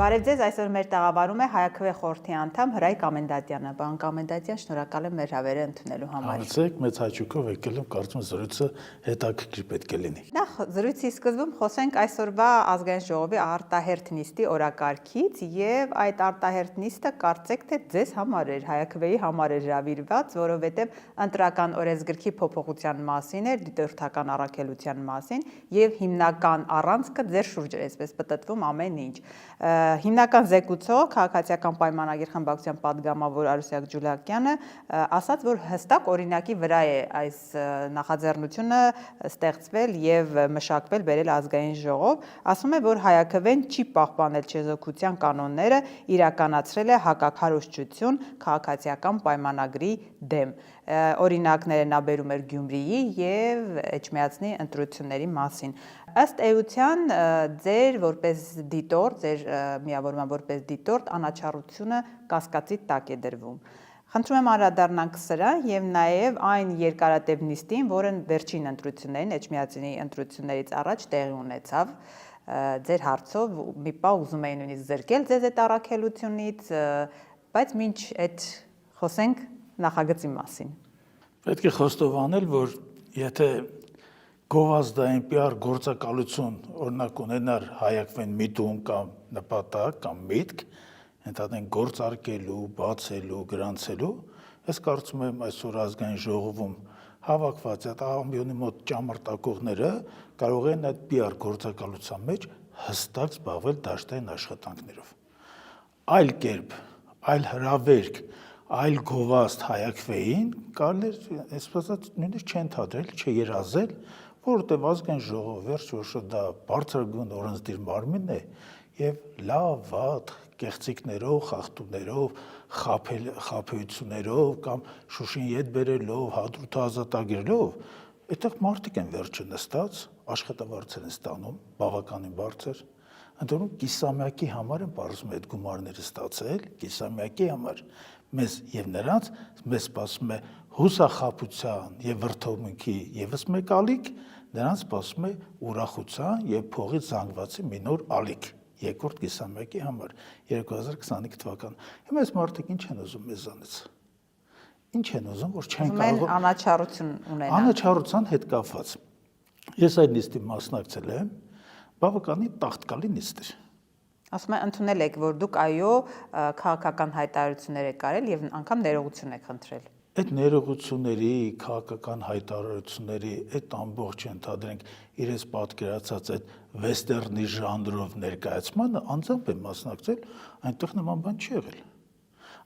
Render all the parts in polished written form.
Բարև ձեզ, այսօր մեր տաղավարում է Հայաքվե խորհրդի անդամ Հրայք Ամենդատյանը։ Պարոն Ամենդատյան, շնորհակալ եմ մեր հավերը ընդունելու համար։ Համեցեք, մեծ հաճույքով եկել եմ, կարծում եմ զրույցը հետաքրքիր պետք է լինի։ Նախ զրույցի սկզբում խոսենք այսօրվա ազգային ժողովի արտահերթ նիստի օրակարգից եւ այդ արտահերթ նիստը կարծեք թե ձեզ համար էր, Հայաքվեի համար էր հրավիրված, որովհետեւ ընտրական օրենսգրքի փոփոխության մասին էր, դիտորդական առաքելության մասին եւ հիմնական առանցքը ձեր շուրջ էր, այսպես պատտվում ամեն ինչ։ Հիմնական զեկուցող քաղաքացիական պայմանագիր խմբակցության падգամավոր Արուսյակ Ջուլակյանը ասաց, որ հստակ օրինակի վրա է այս նախաձեռնությունը ստեղծվել եւ մշակվել բերել ազգային ժողով, ասում է, որ Հայաքվեն չի պահպանել չեզոքության կանոնները, իրականացրել է հակաքարոզչություն քաղաքացիական պայմանագրի դեմ։ Օրինակները նա բերում էր Գյումրիի եւ Էջմիածնի ընտրությունների մասին։ Ըստ էության ձեր որպես դիտորդ, ձեր միավորման որպես դիտորդ անաչառությունը կասկածի տակ է դրվում։ Խնդրում եմ անդրադառնանք սրան եւ նաեւ այն երկարատև նիստին, որը վերջին ընտրություններին, Էջմիածնի ընտրություններից առաջ տեղի ունեցավ, ձեր հարցով մի պահ ուզում էին նույնիսկ զրկել ձեզ այդ առաքելությունից, բայց մինչ այդ խոսենք նախագծի մասին։ Պետք է խոստովանել, որ եթե գովազդային PR գործակալություն օրինակ ունենար Հայաքվեն միտում կամ նպատակ կամ միտք, ընդհանրեն գործարկելու, բացելու, գրանցելու, ես կարծում եմ այսօր ազգային ժողովում հավաքված այդ ամբիոնի մոտ ճամրտակողները կարող են այդ PR գործակալության մեջ հստակ զբաղվել դաշտային աշխատանքներով։ Այլ կերպ, այլ հրավերք, այլ գովազդ Հայաքվեին կարելի է, այսպես ասած, նույնիսկ չընդհանրել, չերազել, որովհետև ազգային ժողովը վերջ-վերջո դա բարձրագույն օրենսդիր մարմին է եւ լավ, վատ, կեղծիքներով, խախտումներով, խաբեություններով կամ Շուշին ետ բերելով, հադրութը ազատագրելով, այդտեղ մարդիկ են վերջը նստած, աշխատավարձեր են ստանում, բավականին բարձր, ընդհանուր կիսամյակի համար են բարձում այդ գումարները ստացել, կիսամյակի համար մեզ եւ նրանց մեզ սպասում է հուսախաբության եւ վրդովմունքի եւս մեկ ալիք, նրանց սպասում է ուրախության եւ փողի զանգվածի մի նոր ալիք երկրորդ կիսամյակի համար 2025 թվական։ Հիմա այս մարդիկ ինչ են ուզում մեզանից։ Ինչ են ուզում, որ չեն կարող անաչառություն ունենալ։ Անաչառության հետ կապված։ Ես այդ նիստի մասնակցել եմ, բավականին տաղտկալի նիստ էր։ Ասում եմ, ընդունել եք, որ դուք այո քաղաքական հայտարարություններ եք արել եւ անգամ ներողություն եք խնդրել։ Այդ ներողությունների, քաղաքական հայտարարությունների, այդ ամբողջ ընդհանրենք իրենց պատկերացած այդ վեստերնի ժանրով ներկայացմանը անձամբ եմ մասնակցել, այնտեղ նման բան չի եղել։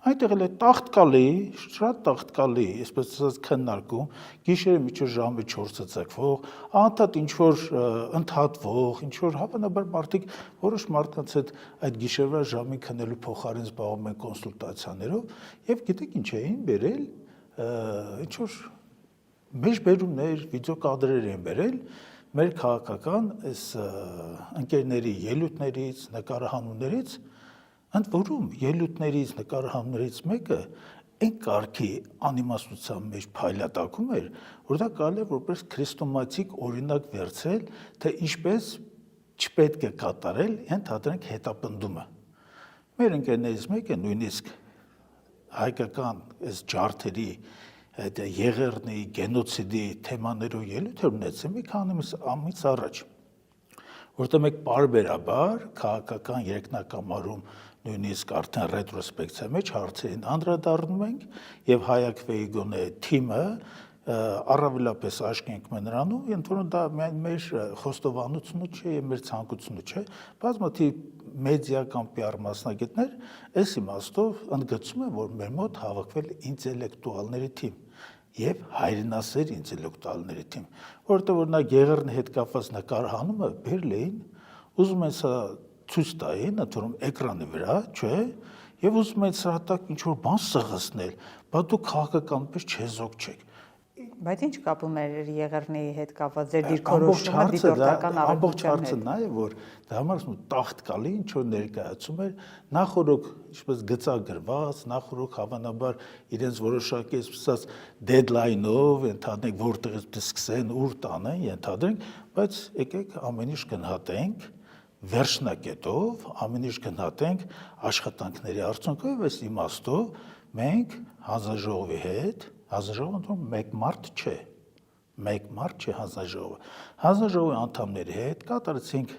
Այնտեղ էլ է տաղտկալի, շատ տաղտկալի, այսպես ասած քննարկում, գիշերը մինչև ժամը 4-ը ցակվող, անդադ ինչ որ ընդհատվող, ինչ որ հավանաբար մարդիկ որոշ մարդկանց այդ գիշերվա ժամին քննելու փոխարեն զբաղվում են կոնսուլտացիաներով եւ գիտեք ինչ էին բերել, ինչ որ մեջբերումներ, վիդեոկադրեր են բերել մեր քաղաքական այս ընկերների ելույթներից, նկարահանումներից, ընդ որում ելույթներից, նկարահանումներից մեկը այն կարգի անիմաստության մեջ փայլատակում էր, որ դա կարելի է որպես քրեստոնեացիկ օրինակ վերցրել, թե ինչպես չպետք է կատարել ընդհանրենք հետապնդումը։ Մեր ընկերներից մեկը նույնիսկ հայկական այս ջարդերի այդ եղեռնի, գենոցիդի թեմաներով ելույթ ունեցել մի քանի ամիս առաջ, որտեղ մենք բարբերաբար քաղաքական երկնակամարում նույնիսկ արդեն ռետրոսպեկցիա մեջ հարցերին անդրադառնում ենք եւ Հայաքվեի գոնե թիմը առավելապես աշկենք նրանով, ընդորում դա միայն մեր խոստովանությունը չէ եւ մեր ցանկությունը չէ, բազմաթիվ մեդիա կամ PR մասնագետներ այս իմաստով ընդգծում են, որ մեր մոտ հավաքվել է ինտելեկտուալների թիմ եւ հայրենասեր ինտելեկտուալների թիմ, որտեղ որ նա եղեռնի հետ կապված նկարահանումը բերել էին, ուզում են սա ցույց տային, ընդորում էկրանի վրա, չէ, եւ ուզում են սրա տակ ինչ որ բան սղացնել, բայց դուք քաղաքականապես չեզոք չեք։ Բայց ինչ կապում է եղեռնի հետ կապված ձեր դիրքորոշումը դիտորդական ամբողջ հարցը նա է, որ դա համար տաղտկալի ինչ որ ներկայացում էր նախորոք, ինչպես գծագրված, նախորոք հավանաբար իրենց որոշակի այսպես դեդլայնով, ընդհանրենք որտեղից սկսեն, ուր տանեն, ընդհանրենք, բայց եկեք ամեն ինչ գնահատենք վերջնակետով ամեն ինչ գնահատենք աշխատանքների արդյունքով, այս իմաստով մենք հանձնաժողովի հետ, հանձնաժողովը մեկ մարդ չէ, հանձնաժողովի անդամների հետ կատարեցինք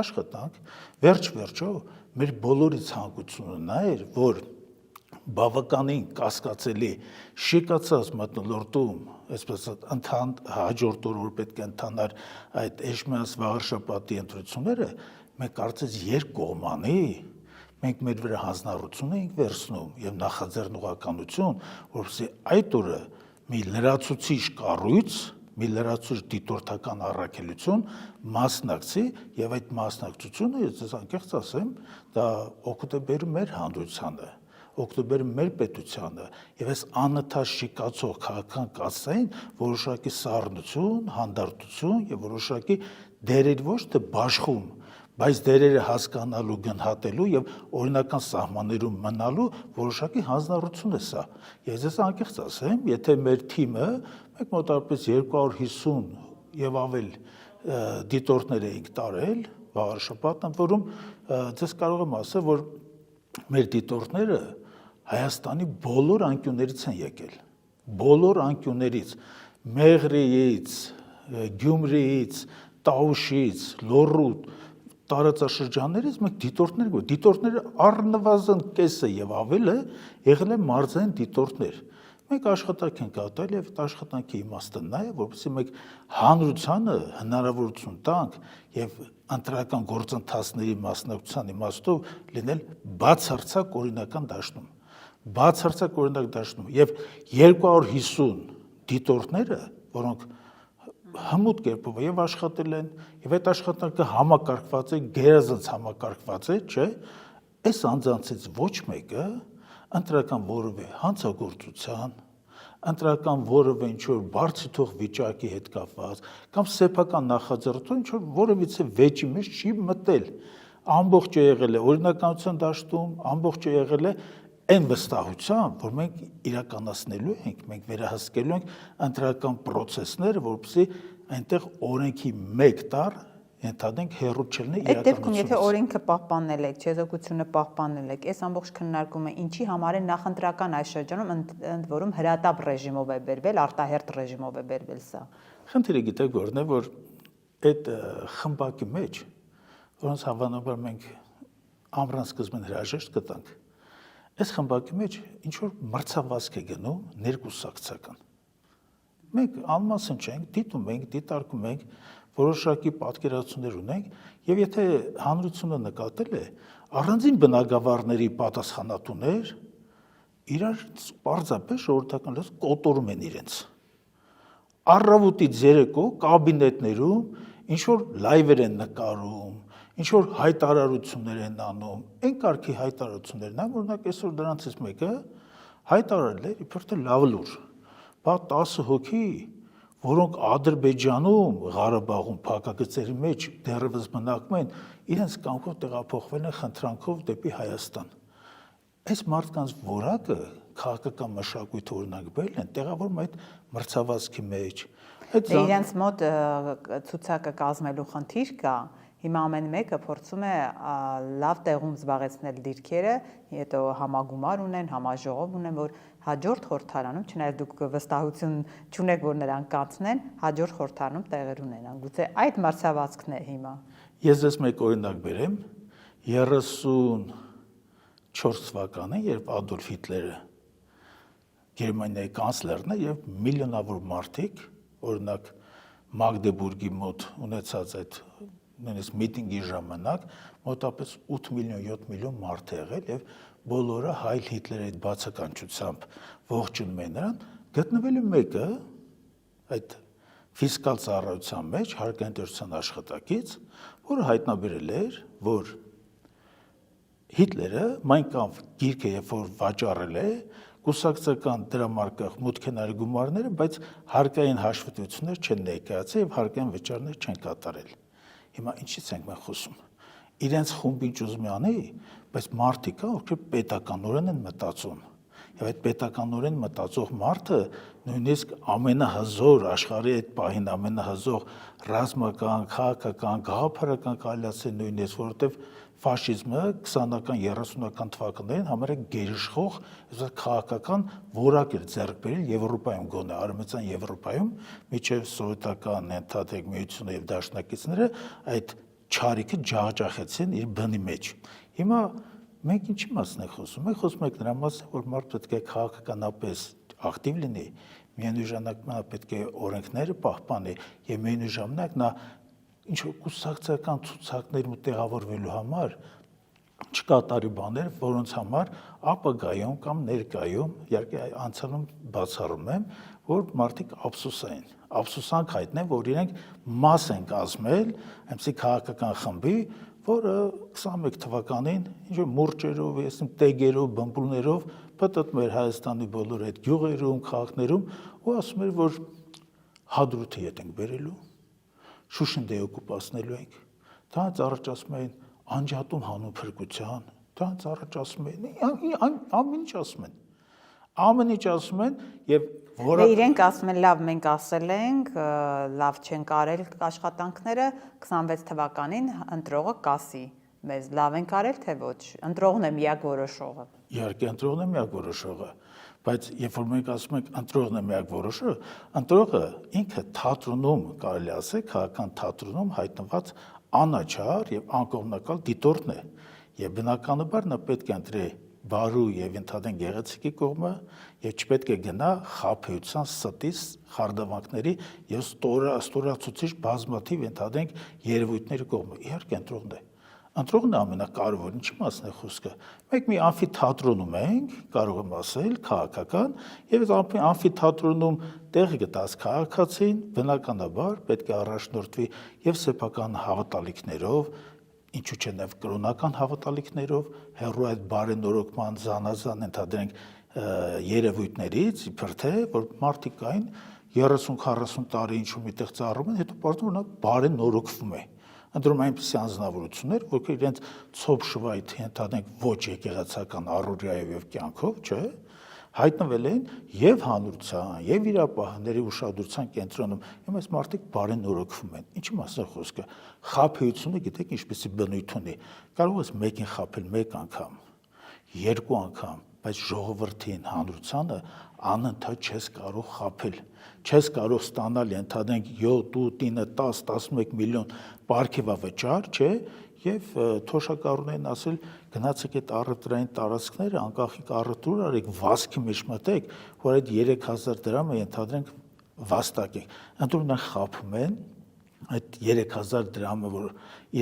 աշխատանք, վերջ-վերջո մեր բոլորի ցանկությունը նա էր, որ բավականին կասկածելի շիկացած մթնոլորտում, այսպես հաջորդ օր որ պետք է ընթանար այդ Էջմիածնի վաղարշաբաթի ընտրությունները, մենք կարծես երկկողմանի մենք մեր վրա հանձնառություն էինք վերցնում եւ նախաձեռնողականություն, որովհետեւ այդ օրը մի լրացուցիչ կառույց, մի լրացուցիչ դիտորդական առաքելություն մասնակցի եւ այդ մասնակցությունը, ես ձեզ անկեղծ ասեմ, դա օգուտ է բերում մեր հանրությանը, օգտոբեր մեր պետությանը եւ այս անընդհատ շիկացող քաղաքական կազմային որոշակի սառնություն, հանդարտություն եւ որոշակի դերեր ոչ թե բաշխում, բայց դերերը հասկանալու, գնահատելու եւ օրինական սահմաններում մնալու որոշակի հանձնառություն է սա։ Ես ես անկեղծ ասեմ, եթե մեր թիմը մենք մոտավորապես 250 եւ ավել դիտորդներ էինք տարել վաղարշաբաթ, ընդ որում ձեզ կարող եմ ասել, որ մեր դիտորդները Հայաստանի բոլոր անկյուններից են եկել, բոլոր անկյուններից, Մեղրիից, Գյումրիից, Տաուշից, Լոռու տարածաշրջաններից մենք դիտորդները առնվազն կեսը եւ ավելը եղել են մարզային դիտորդներ։ Մենք աշխատանք ենք կատարել եւ այդ աշխատանքի իմաստը նա է, որովհետեւ մենք հանրությանը հնարավորություն տանք եւ ընտրական գործընթացների մասնակցության իմաստով լինել բացարձակ օրինական դաշտում։ Բացարձակ օրինակ դաշտում եւ 250 դիտորդները, որոնք հմուտ կերպով եւ աշխատել են եւ այդ աշխատանքը համակարգված է, գերազանց համակարգված է, չէ՞, այս անձանցից ոչ մեկը ընտրական որևէ հանցագործության, ընտրական որևէ ինչ-որ բարձրաթող վիճակի հետ կապված կամ սեփական նախաձեռնություն ինչ-որ որևիցե վեճի մեջ չի մտել։ Ամբողջը եղել է օրինականության դաշտում, ամբողջը եղել է այն վստահությամբ, որ մենք իրականացնելու ենք, մենք վերահսկելու ենք ընտրական process-ները, որովհետեւ այնտեղ օրենքի մեկ տար ենթադրենք հերոց չլինի իրականություն։ Այդ դեպքում եթե օրենքը պահպանել եք, չեզոքությունը պահպանել եք, այս ամբողջ քննարկումը ինչի համար է նախընտրական այս շրջանում ընդ որում հրատապ ռեժիմով է բերվել, արտահերթ ռեժիմով է բերվել սա։ Խնդիրը գիտեք որն է, որ այդ խմբակի մեջ, որոնց հավանաբար մենք ամռան սկզբին հրաժեշտ կտանք, այս խմբակի մեջ ինչ որ մրցավազք է գնում ներկուսակցական։ Մենք անմասն չենք, դիտում ենք, դիտարկում ենք, որոշակի պատկերացումներ ունենք, եւ եթե հանրությունը նկատել է, առանձին բնագավառների պատասխանատուներ իրար պարզապես ժողովրդական լեզվով կոտորում են իրենց։ Առավոտից երեկո կաբինետներում ինչ որ լայվեր են նկարում, ինչ որ հայտարարություններ են անում, այն կարգի հայտարարություններն են, օրինակ այսօր դրանցից մեկը հայտարարել է իբր թե լավ լուր, բա 10 հոգի, որոնք Ադրբեջանում, Ղարաբաղում փակագծերի մեջ դեռևս մնակում են, իրենց կամքով տեղափոխվել են խնդրանքով դեպի Հայաստան։ Այս մարդկանց որակը քաղաքական մշակույթը օրինակ բերել են տեղավորում այդ մրցավազքի մեջ։ Իրենց մոտ ցուցակը կազմելու խնդիր կա։ Հիմա ամեն մեկը փորձում է լավ տեղում զբաղեցնել դիրքերը, հետո համագումար ունեն, համաժողով ունեն, որ հաջորդ խորհրդարանում, չնայած դուք վստահություն չունեք, որ նրանք կանցնեն, հաջորդ խորհրդարանում տեղեր ունենան։ Գուցե այդ մրցավազքն է հիմա։ Ես ձեզ մեկ օրինակ բերեմ 34 թվականին, երբ Ադոլֆ Հիտլերը Գերմանիայի կանցլերն է եւ միլիոնավոր մարդիկ, օրինակ Մագդեբուրգի մոտ ունեցած այդ նույնիսկ միտինգի ժամանակ մոտավորապես 8 միլիոն 7 միլիոն մարդ է եղել եւ բոլորը Հայլ Հիտլերի այդ բացականչությամբ ողջունում են նրան, գտնվելու մեկը այդ ֆիսկալ ծառայության մեջ հարկաընկերության աշխատակից, որը հայտնաբերել էր, որ Հիտլերը Mein Kampf գիրքը երբ որ վաճառել է, կուսակցական դրամարկղ մուտքենարի գումարները, բայց հարկային հաշվետվություններ չեն ներկայացել եւ հարկային վճարներ չեն կատարել։ Հիմա ինչից ենք մենք խոսում։ Իրենց խումբին ճուզում անի, բայց մարդիկ կա, ովքեր պետականորեն են մտածում։ եւ այդ պետականորեն մտածող մարդը նույնիսկ ամենահզոր աշխարհի այդ պահին ամենահզոր ռազմական, քաղաքական, գաղափարական կարելի ասել նույնիսկ, որովհետեւ ֆաշիզմը 20-ական, 30-ական թվականներին համարյա գերիշխող քաղաքական որակ էր ձեռք բերել Եվրոպայում գոնե արևմտյան Եվրոպայում միջև սովետական ընդհանուր միությունը եւ դաշնակիցները այդ չարիքը ջախջախեցին իր բնի մեջ։ Հիմա մենք ինչի մասն ենք խոսում։ Մենք խոսում ենք նրա մասին, որ մարդը պետք է քաղաքականապես ակտիվ լինի, միևնույն ժամանակ պետք է օրենքները պահպանի եւ միևնույն ժամանակ նա ինչ-որ կուսակցական ցուցակներում տեղավորվելու համար չկատարի բաներ, որոնց համար ապագայում կամ ներկայում, իհարկե անցյալում բացառում եմ, որ մարդիկ ափսոսանք հայտնեն, որ իրենք մաս են կազմել այնպիսի քաղաքական խմբի, որը 21 թվականին ինչ-որ մուրճերով, տեգերով, բմբուլներով պատտում էր Հայաստանի բոլոր այդ գյուղերում, քաղաքներում ու ասում էր, որ Հադրութի հետ ենք բերելու, Շուշին դեօկուպացնելու ենք, դրանց առաջ ասում էին անջատում հանուն փրկության, դրանց առաջ ասում էին, ամեն ինչ ասում են եւ որը իրենք ասում են լավ, մենք ասել ենք, լավ չեն կարել աշխատանքները 26 թվականին ընտրողը կասի մեզ լավ են կարել թե ոչ, ընտրողն է միակ որոշողը։ Իհարկե ընտրողն է միակ որոշողը, բայց երբ որ մենք ասում ենք ընտրողն է միակ որոշողը, ընտրողը ինքը թատրոնում կարելի ասել, քաղաքական թատրոնում հայտնված անաչառ եւ անկողմնակալ դիտորդն է եւ բնականաբար նա պետք է ընտրի բարու եւ ընդհանրեն գեղեցիկի կողմը եւ չպետք է գնա խաբեության ստից խարդավանքների եւ ստորացուցիչ բազմաթիվ ընդհանրեն երևույթների կողմը իհարկե ընտրողն է ամենակարևորը ինչի մասն է խոսքը մենք մի ամֆիթատրոնում ենք կարող եմ ասել քաղաքական եւ այդ ամֆիթատրոնում տեղ գտած քաղաքացին բնականաբար պետք է առաջնորդվի եւ սեփական հավատալիքներով ինչու՞ չէ նաև կրոնական հավատալիքներով հերո այդ բարենորոգման զանազան ընդհանրենք երևույթներից իբր թե որ մարդիկ կային 30-40 տարի ինչ-որ միտեղ ծառում են հետո պարզվում նա բարենորոգվում է ընտրում այնպիսի անձնավորություններ որ իրենց ցոփ շվայթի ընդհանրենք ոչ եկեղեցական առօրյայով եւ կյանքով չէ հայտնվել են եւ հանրության եւ իրապահների ուշադրության կենտրոնում եւ այս մարդիկ բարենորոգվում են ինչի մասն է խոսքը խաբեությունը գիտեք ինչպեսի բնույթ ունի կարող ես մեկին խաբել մեկ անգամ երկու անգամ բայց ժողովրդին հանրությանը անընդհատ չես կարող խաբել չես կարող ստանալ ընդհանրենք 7 8 9 10 11 միլիոն պարգևավճար չէ եւ թոշակառուներն ասել գնացեք այդ առևտրային տարածքները անկախիկ առևտուր արեք վազքի մեջ մտեք որ այդ 3000 դրամը ընդհանրենք վաստակեք ընդհանրեն խաբում են այդ 3000 դրամը որ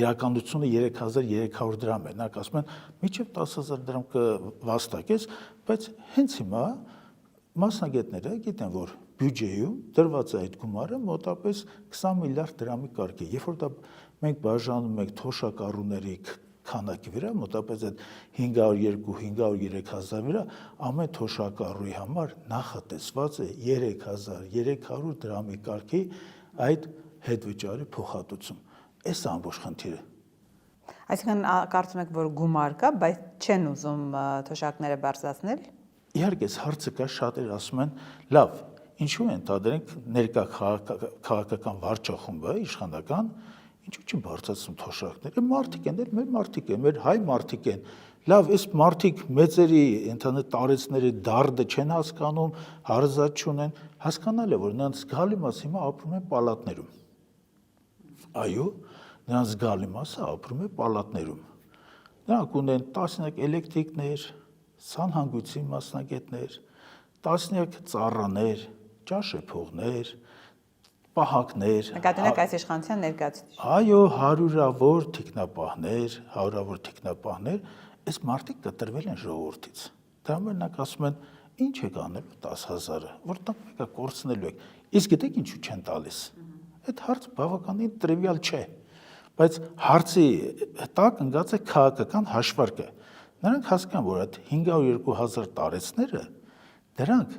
իրականությունը 3300 դրամ է նրանք ասում են միջև 10000 դրամ կվաստակես բայց հենց հիմա մասնագետները գիտեն որ բյուջեում դրված է այդ գումարը մոտավորապես 20 միլիարդ դրամի կարգ է երբ որ դա մենք բաժանում ենք թոշակառուների քանակի վրա մոտավորապես այդ 502-503 վրա ամեն թոշակառուի համար նախատեսված է 3300 դրամի կարգի այդ հետվճարի փոխհատուցում այս ամբողջ խնդիրը այսինքն կարծում եք որ գումար կա բայց չեն ուզում թոշակները բարձրացնել իհարկե հարցը կա շատերը ասում են լավ ինչու են դադրենք ներկա քաղաքական վարչախումբը իշխանական ինչու չի բարձրացնում թոշակները մարդիկ են մեր մարդիկ են մեր հայ մարդիկ են լավ այս մարդիկ մեծերի ընդհանուր տարեցների դարդը չեն հասկանում հարազատ չունեն հասկանալ է որ նրանց զգալի մասը հիմա ապրում են պալատներում այո նրանց զգալի մասը ապրում է պալատներում նրանք ունեն տասնյակ էլեկտրիկներ սանհանգույցի մասնագետներ տասնյակ ծառաներ ճաշեփողներ պահակներ նկատենք այս իշխանության ներկայացուցիչ այո հարյուրավոր թիկնապահներ այս մարդիկ կտրվել են ժողովրդից դրա համար նրանք ասում են ինչ եք անել 10000-ը որտեղ մեկը կորցնելու եք իսկ գիտեք ինչու չեն տալիս այդ հարցը բավականին տրիվիալ չէ բայց հարցի տակ ընկած է քաղաքական հաշվարկը նրանք հասկանում որ այդ 502000 տարեցները դրանք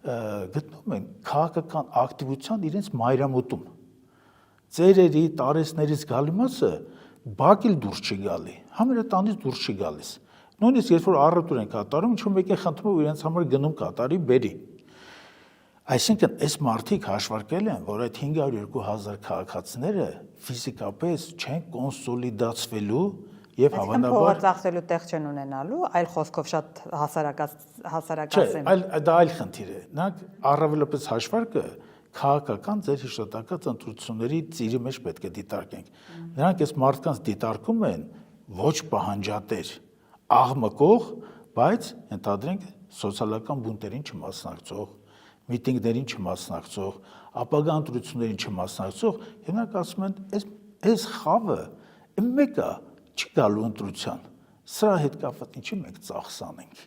գտնում են քաղաքական ակտիվության իրենց մայրամուտում ծերերի տարեցներից գալի մասը բակել դուրս չի գալի համերատանից դուրս չի գալիս Նույնիսկ երբ որ առուտուր են կատարում, ինչ-որ մեկին խնդրում ու իրենց համար գնում կատարի բերի։ Այսինքն այս մարդիկ հաշվարկել են, որ այդ 502,000 քաղաքացիները ֆիզիկապես չեն կոնսոլիդացվելու եւ հավանաբար փողը ծախսելու տեղ չեն ունենալու, այլ խոսքով շատ հասարակած են։ Դա այլ խնդիր է։ Նրանք առավելապես հաշվարկը քաղաքական ձեր հիշատակած ընտրությունների ծիրի մեջ պետք է դիտարկենք։ Նրանք այս մարդկանց դիտարկում են ոչ պահանջատեր, աղմկող, բայց ընդհանրենք սոցիալական բունտերին չմասնակցող, միտինգներին չմասնակցող, ապագա ընտրություններին չմասնակցող, եւ նրանք ասում են, այս խավը մեկը չի գալու ընտրության, սրա հետ կապված ինչի մենք ծախսանենք։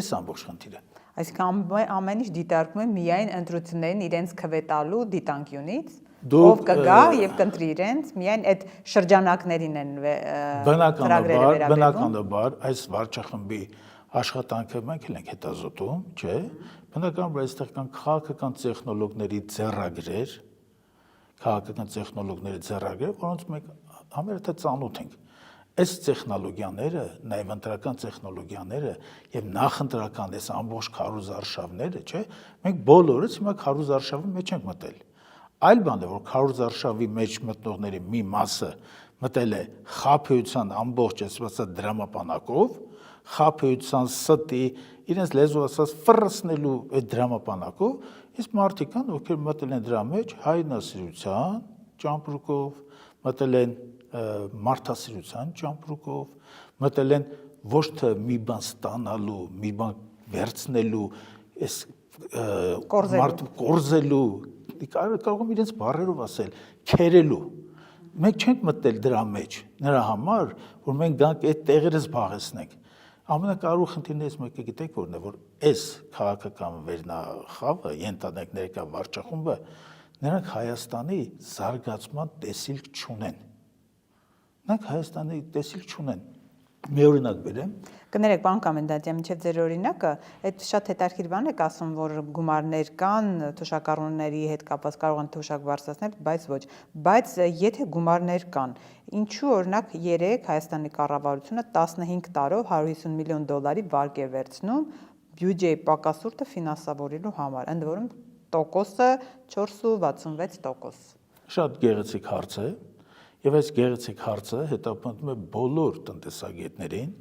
Այս ամբողջ խնդիրը։ Այսինքն ամեն ինչ դիտարկում են միայն ընտրություններին իրենց քվետալու դիտանկյունից, ով կգա եւ կընտրի իրենց, միայն այդ շրջանակներին են բնականաբար այս վարչախմբի աշխատանքը մենք էլ ենք հետազոտում, չէ՞։ Բնականաբար այստեղ կան քաղաքական տեխնոլոգիաների ձեռագրեր, որոնց մենք համերթը ծանոթ ենք։ Այս տեխնոլոգիաները, նաև ընտրական տեխնոլոգիաները եւ նախընտրական այս ամբողջ քարոզարշավները, չէ՞, մենք բոլորս հիմա քարոզարշավի մեջ ենք մտել։ Այլ բան է, որ քարոզարշավի մեջ մտնողների մի մասը մտել է խաբեության ամբողջ այսպես դրամապանակով, խաբեության ստի, իրենց լեզու ասած ֆռսնելու այդ դրամապանակով, իսկ մարդիկ կան, ովքեր մտել են դրա մեջ հայրենասիրության ճամպրուկով, մտել են մարդասիրության ճամպրուկով, մտել են ոչ թե մի բան ստանալու, մի բան վերցնելու, այս կորզելու, կարող եմ իրենց բառերով ասել, քերելու։ Մենք չենք մտել դրա մեջ, նրա համար, որ մենք գանք այդ տեղերը զբաղեցնենք։ Ամենակարևոր խնդիրներից մեկը գիտեք որն է, որ այս քաղաքական վերնախավը, ենթադրենք ներկա վարչախումբը, նրանք Հայաստանի զարգացման տեսիլք չունեն։ Նրանք Հայաստանի տեսիլք չունեն։ Մի օրինակ բերեմ։ Կներեք, պարոն Կոմենդանտ, մինչև ձեր օրինակը, այդ շատ հետաքրքիր բան եք ասում, որ գումարներ կան, թոշակառուների հետ կապված կարող են թոշակ բարձրացնել, բայց ոչ։ Բայց եթե գումարներ կան, ինչու օրինակ 3 Հայաստանի կառավարությունը 15 տարով 150 միլիոն դոլարի վարկ է վերցնում բյուջեի պակասուրդը ֆինանսավորելու համար, ընդ որում տոկոսը 4.66%։ Շատ գեղեցիկ հարց է, եւ այս գեղեցիկ հարցը հետապնդում է բոլոր տնտեսագետներին,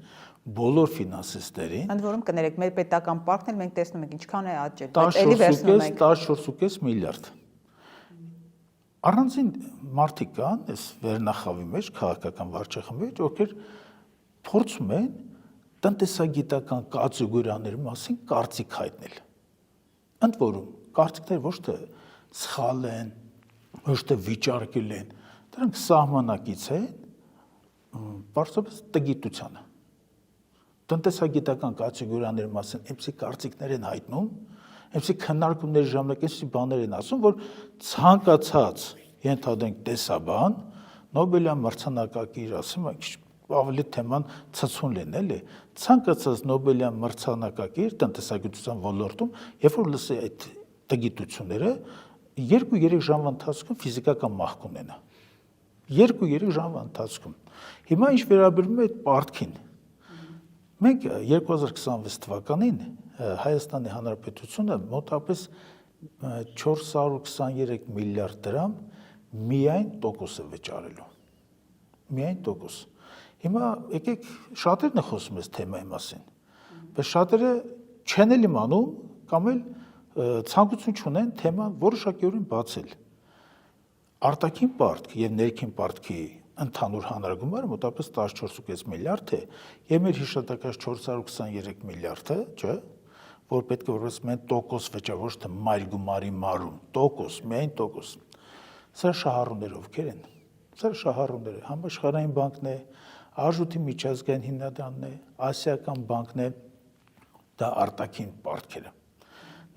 բոլոր ֆինանսիստերին։ Ընդ որում կներեք, մեր պետական պարկն էլ մենք տեսնում ենք ինչքան է աճել, բայց էլի վերցնում ենք 14.5 միլիարդ։ Առանձին մարդիկ կան այս վերնախավի մեջ, քաղաքական վարչախմբի մեջ, ովքեր փորձում են տնտեսագիտական կատեգորիաների մասին կարծիք հայտնել։ Ընդ որում, կարծիքները ոչ թե սխալ են, ոչ թե վիճարկել են, դրանք սահմանակից են բարձրապես տգիտությանը։ Տնտեսագիտական կատեգորիաների մասին այնպիսի կարծիքներ են հայտնում, այնպիսի քննարկումների ժամանակ այնպիսի բաներ են ասում, որ ցանկացած ենթադրենք տեսաբան, Նոբելյան մրցանակակիր ասում է, ավելի թեման ցցուն լինել է, ցանկացած Նոբելյան մրցանակակիր տնտեսագիտության ոլորտում, երբ որ լսի այդ տգիտությունները, 2-3 ժամվա ընթացքում ֆիզիկական մահ կունենա։ 2-3 ժամվա ընթացքում։ Հիմա ինչ վերաբերում է այդ պարտքին։ Մենք 2026 թվականին Հայաստանի Հանրապետությունը մոտավորապես 423 միլիարդ դրամ միայն տոկոս է վճարելու։ Միայն տոկոս։ Հիմա եկեք շատերն է խոսում այս թեմայի մասին, բայց շատերը չեն էլ իմանում կամ էլ ցանկություն չունեն թեման որոշակիորեն բացել։ Արտաքին պարտք եւ ներքին պարտքի ընդհանուր հանրագումարը մոտավորապես 14.5 միլիարդ է, եւ մեր հիշատակած 423 միլիարդը, չէ, որ պետք է որպես մենք տոկոս վճար, ոչ թե մայր գումարի մարում, տոկոս, միայն տոկոս։ Սա շահառուները ովքեր են։ Սա շահառուները Համաշխարհային բանկն է, Արժույթի միջազգային հիմնադրամն է, Ասիական բանկն է, դա արտաքին պարտքերը։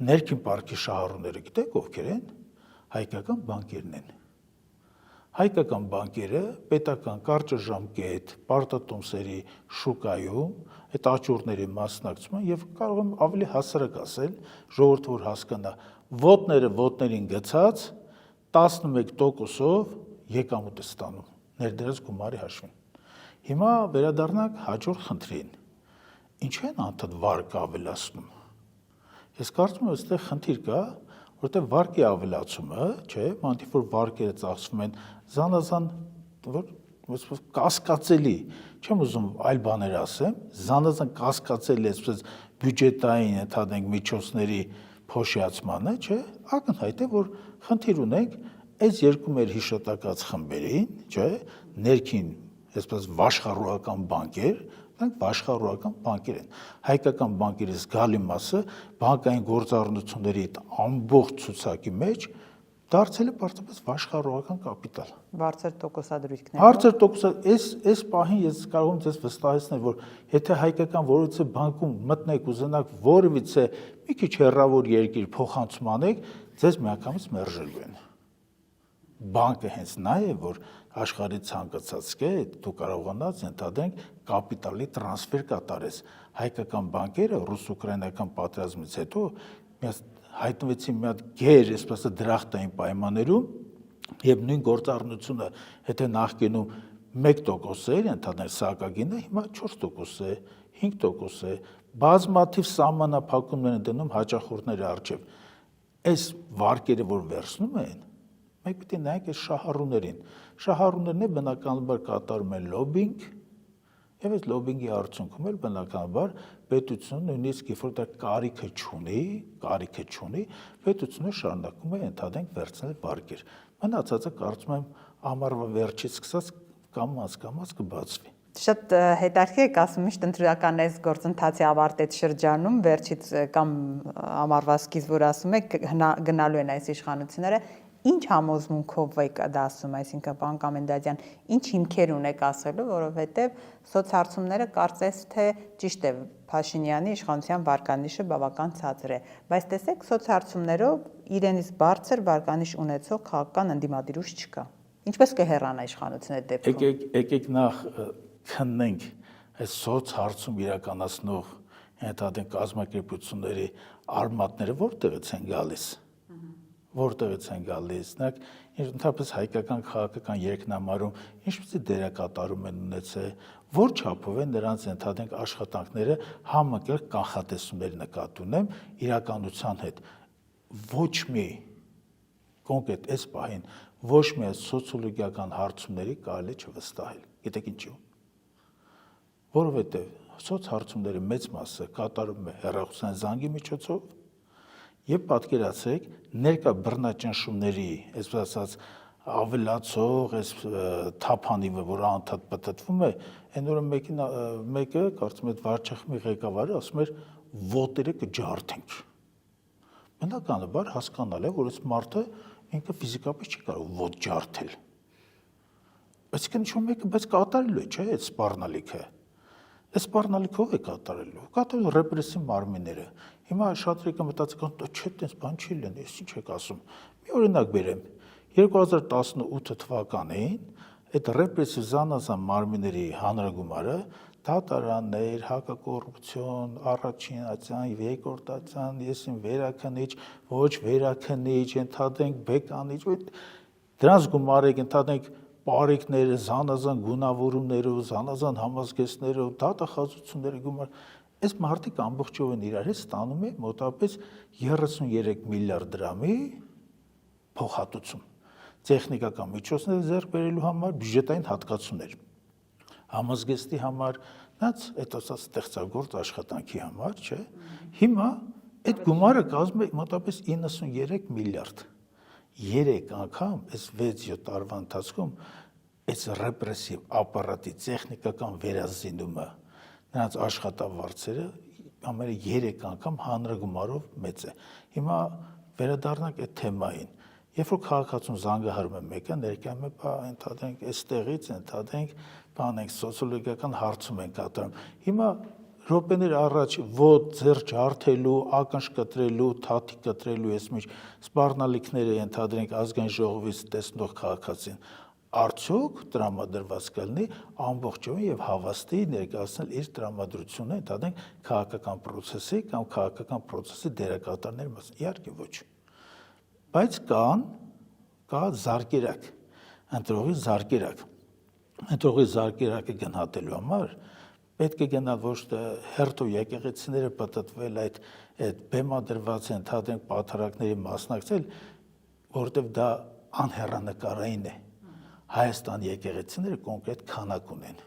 Ներքին պարտքի շահառուները գիտեք ովքեր են։ Հայկական բանկերն են։ Հայկական բանկերը պետական կարճաժամկետ պարտատոմսերի շուկայում այդ աճուրների մասնակցում են եւ կարող եմ ավելի հասարակ ասել, ժողովուրդը որ հասկանա, ոտներին գցած 11%-ով եկամուտ է ստանում ներդրած գումարի հաշվին։ Հիմա վերադառնանք հաջորդ խնդրին։ ինչ են անդադ վարկը ավելացնում։ Ես կարծում եմ, այստեղ խնդիր կա, որտեղ վարկի ավելացումը, չէ, մանտի որ վարկերը ծախսվում են զանազան, որ կասկածելի, չեմ ուզում այլ բաներ ասեմ, զանազան կասկածելի, այսպես բյուջետային ընդհանրենք միջոցների փոշիացմանը, չէ, ակնհայտ է, որ խնդիր ունենք այս երկու մեր հիշատակած խմբերին, չէ, ներքին, այսպես վաշխառուական բանկեր, դրանք վաշխառուական բանկեր են։ Հայկական բանկերի զգալի մասը բանկային գործառնությունների ամբողջ ցուցակի մեջ դարձել է պարզապես վաշխառուական կապիտալ։ Բարձր տոկոսադրույքներ։ Բարձր տոկոսադրույք, այս պահին ես կարող եմ ձեզ վստահեցնել, որ եթե հայկական որևիցե բանկում մտնեք ուզենաք որևիցե մի քիչ հեռավոր երկիր փոխանցում անեք, ձեզ միանգամից մերժելու են։ Բանկը հենց նա է, որ աշխարհի ցանկացած կետ դու կարողանաս ընդհանրենք կապիտալի տրանսֆեր կատարես։ Հայկական բանկերը ռուս-ուկրաինական պատերազմից հետո հայտնվեցին մի հատ գեր, այսպես դրախտային պայմաններում, եւ նույն գործառնությունը, եթե նախկինում 1% էր ընդհանրեն սահակագինը, հիմա 4% է, 5% է, բազմաթիվ սահմանափակումներ են դնում հաճախորդների առջև։ Այս վարկերը, որ վերցնում են, մենք պետք է նայենք այս շահառուներին։ Շահառուներն բնականաբար կատարում են լոբինգ, եւ այս լոբինգի արդյունքում էլ բնականաբար պետությունը նույնիսկ երբ որ դա կարիքը չունի, պետությունը շարունակում է ընդհանրենք վերցնել վարկեր։ Մնացածը կարծում եմ ամառվա վերջից սկսած կամաց կբացվի։ Շատ հետաքրքիր եք ասում, միշտ ընտրական այս գործընթացի ավարտեց շրջանում, վերջից կամ ամառվա սկիզբ որ ասում եք գնալու են այս իշխանությունները, ինչ համոզմունքով եք դա ասում, այսինքն պարոն Կոմենդանտյան, ինչ հիմքեր ունեք ասելու, որովհետև սոցհարցումները կարծես թե ճիշտ է Փաշինյանի իշխանության վարկանիշը բավական ցածր է, բայց տեսեք սոցհարցումներով իրենից բարձր վարկանիշ ունեցող քաղաքական ընդդիմադիր ուժ չկա։ Ինչպես կհեռանա իշխանությունը դեպքում։ Եկեք նախ քննենք այս սոցհարցում իրականացնող ընդհանրեն կազմակերպությունների արմատները որտեղից են գալիս։ Որտեղից են գալիս, նրանք ընդհանրապես հայկական քաղաքական երկնամարում ինչպիսի դերակատարում են ունեցել, որ չափով են նրանց ընդհանրենք աշխատանքները համակարգ կանխատեսումների նկատի ունեմ իրականության հետ։ Ոչ մի կոնկրետ այս պահին ոչ մի սոցիոլոգիական հարցումների կարելի չվստահել։ Գիտեք ինչու՞։ Որովհետև սոցհարցումների մեծ մասը կատարում է հեռախոսային զանգի միջոցով, եւ պատկերացրեք ներկա բռնաճնշումների, այսպես ասած, ավելացող այս թափանիվը, որ անդադ պատտվում է, այն օրը մեկը կարծում եմ վարչախմբի ղեկավարը ասում էր ոտերը կջարդենք։ Բնականաբար հասկանալ է, որ այս մարդը ինքը ֆիզիկապես չի կարող ոտ ջարդել։ Այսինքն ինչ-որ մեկը բայց կատարելու է, չէ՞, այդ սպառնալիքը։ Այս սպառնալիքով է կատարելու։ Կատարելու ռեպրեսիվ մարմինները։ Հիմա շատերը կմտածեն, չէ, տես բան չի լինի, ես ինչ եք ասում։ Մի օրինակ բերեմ։ 2018 թվականին այդ ռեպրեսիվ զանազան մարմինների հանրագումարը դատարաններ, հակակոռուպցիոն, առաջինացիան, երկրորդացիան, եսին վերաքնիչ, ոչ վերաքնիչ, ընդհանրենք բեկանիչ, դրանց գումարեք ընդհանրենք պարիկները, զանազան գունավորումներով, զանազան համազգեստներով, դատախազությունների գումար, այս մարդիկ ամբողջովին իրար հետ ստանում է մոտավորապես 33 միլիարդ դրամի փոխհատուցում, տեխնիկական միջոցներ ձեռք բերելու համար, բյուջետային հատկացումներ, համազգեստի համար, նրանց այդ ասած ստեղծագործ աշխատանքի համար, չէ։ Հիմա այդ գումարը կազմում է մոտավորապես 93 միլիարդ։ 3 անգամ այս 6-7 տարվա ընթացքում այս ռեպրեսիվ ապարատի տեխնիկական վերազինումը, նրանց աշխատավարձերը ամենը 3 անգամ հանրագումարով մեծ է։ Հիմա վերադառնանք այդ թեմային։ Երբ որ քաղաքացուն զանգահարում է մեկը, ներկայանում է, բա ընդհանրենք այստեղից, ընդհանրենք, բանենք սոցիոլոգիական հարցում են կատարում։ Հիմա րոպեներ առաջ ոտ ձեռ ջարդելու, ականջ կտրելու, թաթի կտրելու այս մեջ սպառնալիքները ընդհանրենք ազգային ժողովից տեսնող քաղաքացին արդյոք տրամադրված կլինի ամբողջովին եւ հավաստի ներկայացնել իր տրամադրությունը ընդհանրենք քաղաքական process-ի կամ քաղաքական process-ի դերակատարների մաս։ Իհարկե ոչ։ Բայց կա զարկերակ, ընտրողի զարկերակ։ Ընտրողի զարկերակը գնահատելու համար պետք է գնալ ոչ թե հերթու եկեղեցիները պատտվել այդ բեմադրված են թադենք պատարակների մասնակցել, որովհետև դա անհեռանկարային է։ Հայաստան եկեղեցիները կոնկրետ քանակ ունեն։